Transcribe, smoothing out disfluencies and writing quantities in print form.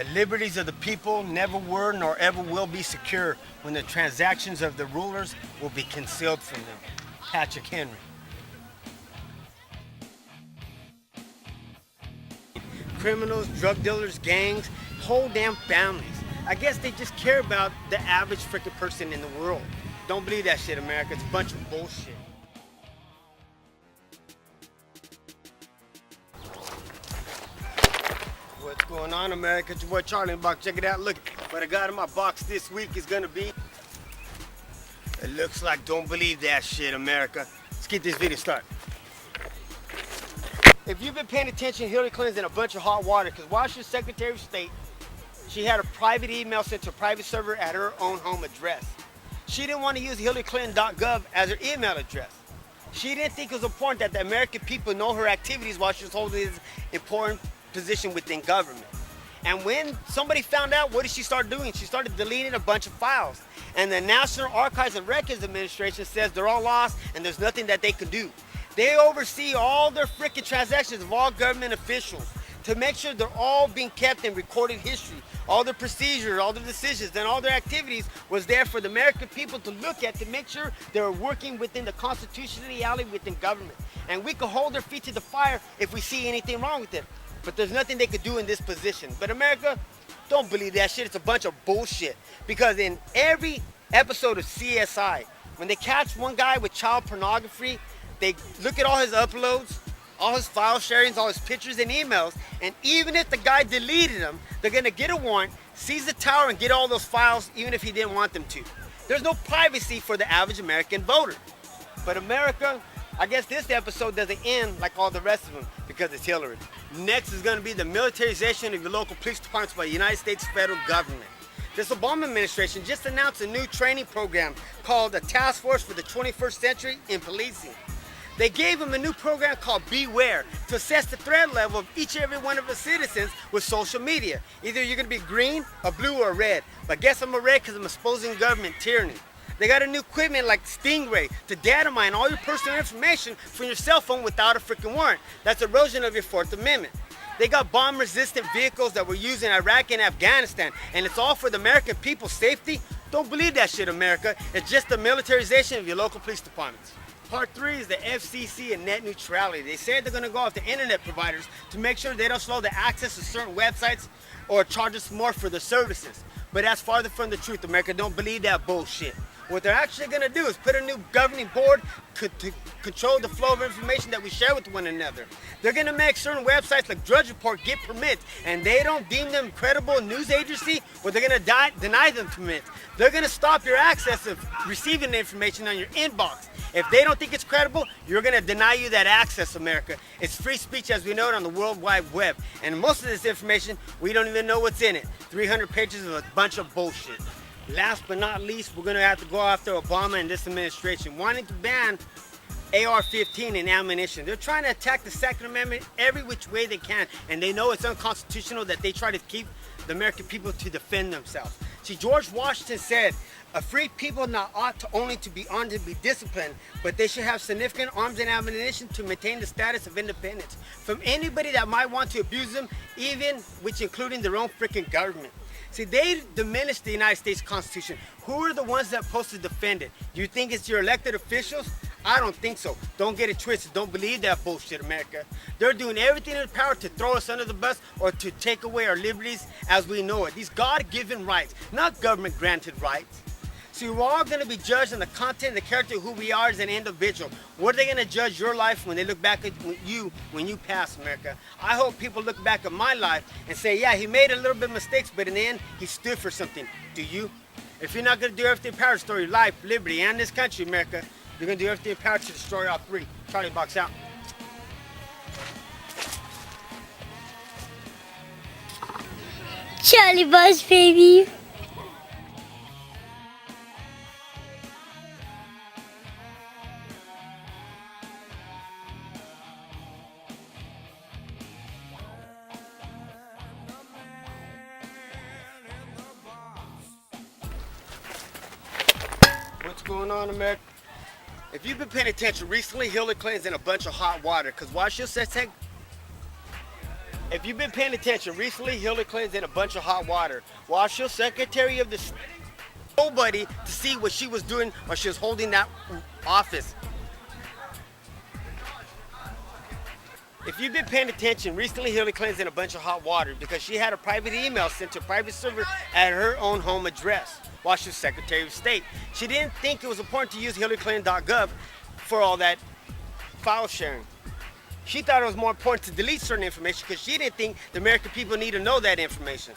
The liberties of the people never were nor ever will be secure when the transactions of the rulers will be concealed from them. Patrick Henry. Criminals, drug dealers, gangs, whole damn families. I guess they just care about the average freaking person in the world. Don't believe that shit, America. It's a bunch of bullshit. What's going on, America? It's your boy Charlie in the box. Check it out. Look, what I got in my box this week is gonna be. It looks like don't believe that shit, America. Let's get this video started. If you've been paying attention, Hillary Clinton's in a bunch of hot water because while she was Secretary of State, she had a private email sent to a private server at her own home address. She didn't want to use hillaryclinton.gov as her email address. She didn't think it was important that the American people know her activities while she was holding this important position within government. And when somebody found out, what did she start doing? She started deleting a bunch of files. And the National Archives and Records Administration says they're all lost and there's nothing that they can do. They oversee all their freaking transactions of all government officials to make sure they're all being kept in recorded history. All their procedures, all their decisions, and all their activities was there for the American people to look at to make sure they were working within the constitutionality within government. And we could hold their feet to the fire if we see anything wrong with it. But there's nothing they could do in this position. But America, don't believe that shit. It's a bunch of bullshit. Because in every episode of CSI, when they catch one guy with child pornography, they look at all his uploads, all his file sharings, all his pictures and emails, and even if the guy deleted them, they're gonna get a warrant, seize the tower, and get all those files, even if he didn't want them to. There's no privacy for the average American voter. But America, I guess this episode doesn't end like all the rest of them because it's Hillary. Next is gonna be the militarization of your local police departments by the United States federal government. This Obama administration just announced a new training program called the Task Force for the 21st Century in Policing. They gave them a new program called Beware to assess the threat level of each and every one of the citizens with social media. Either you're gonna be green, a blue, or a red. But guess I'm a red because I'm exposing government tyranny. They got a new equipment like Stingray to data mine all your personal information from your cell phone without a freaking warrant. That's erosion of your Fourth Amendment. They got bomb-resistant vehicles that were used in Iraq and Afghanistan, and it's all for the American people's safety. Don't believe that shit, America. It's just the militarization of your local police departments. Part 3 is the FCC and net neutrality. They said they're going to go after internet providers to make sure they don't slow the access to certain websites or charge us more for the services. But that's farther from the truth, America. Don't believe that bullshit. What they're actually going to do is put a new governing board to control the flow of information that we share with one another. They're going to make certain websites like Drudge Report get permits, and they don't deem them credible news agency, or they're going to deny them permits. They're going to stop your access of receiving the information on your inbox. If they don't think it's credible, you're going to deny you that access, America. It's free speech as we know it on the World Wide Web. And most of this information, we don't even know what's in it. 300 pages of a bunch of bullshit. Last but not least, we're going to have to go after Obama and this administration, wanting to ban AR-15 and ammunition. They're trying to attack the Second Amendment every which way they can, and they know it's unconstitutional that they try to keep the American people to defend themselves. See, George Washington said, a free people not ought to only to be armed and be disciplined, but they should have significant arms and ammunition to maintain the status of independence from anybody that might want to abuse them, even which including their own freaking government. See, they diminished the United States Constitution. Who are the ones that are supposed to defend it? Do you think it's your elected officials? I don't think so. Don't get it twisted. Don't believe that bullshit, America. They're doing everything in their power to throw us under the bus or to take away our liberties as we know it. These God-given rights, not government-granted rights. See, we're all going to be judged on the content and the character of who we are as an individual. What are they going to judge your life when they look back at you when you pass, America? I hope people look back at my life and say, yeah, he made a little bit of mistakes, but in the end, he stood for something. Do you? If you're not going to do everything in power to restore your life, liberty, and this country, America, you're going to do everything in power to destroy all three. Charlie Box out. Charlie Box, baby. What's going on, America? If you've been paying attention recently, Hillary Clinton's in a bunch of hot water because while she'll say If you've been paying attention, recently Hillary Clinton's in a bunch of hot water. While she was Secretary of the nobody to see what she was doing while she was holding that office. If you've been paying attention, recently Hillary Clinton's in a bunch of hot water because she had a private email sent to a private server at her own home address while she was Secretary of State. She didn't think it was important to use HillaryClinton.gov for all that file sharing. She thought it was more important to delete certain information because she didn't think the American people need to know that information.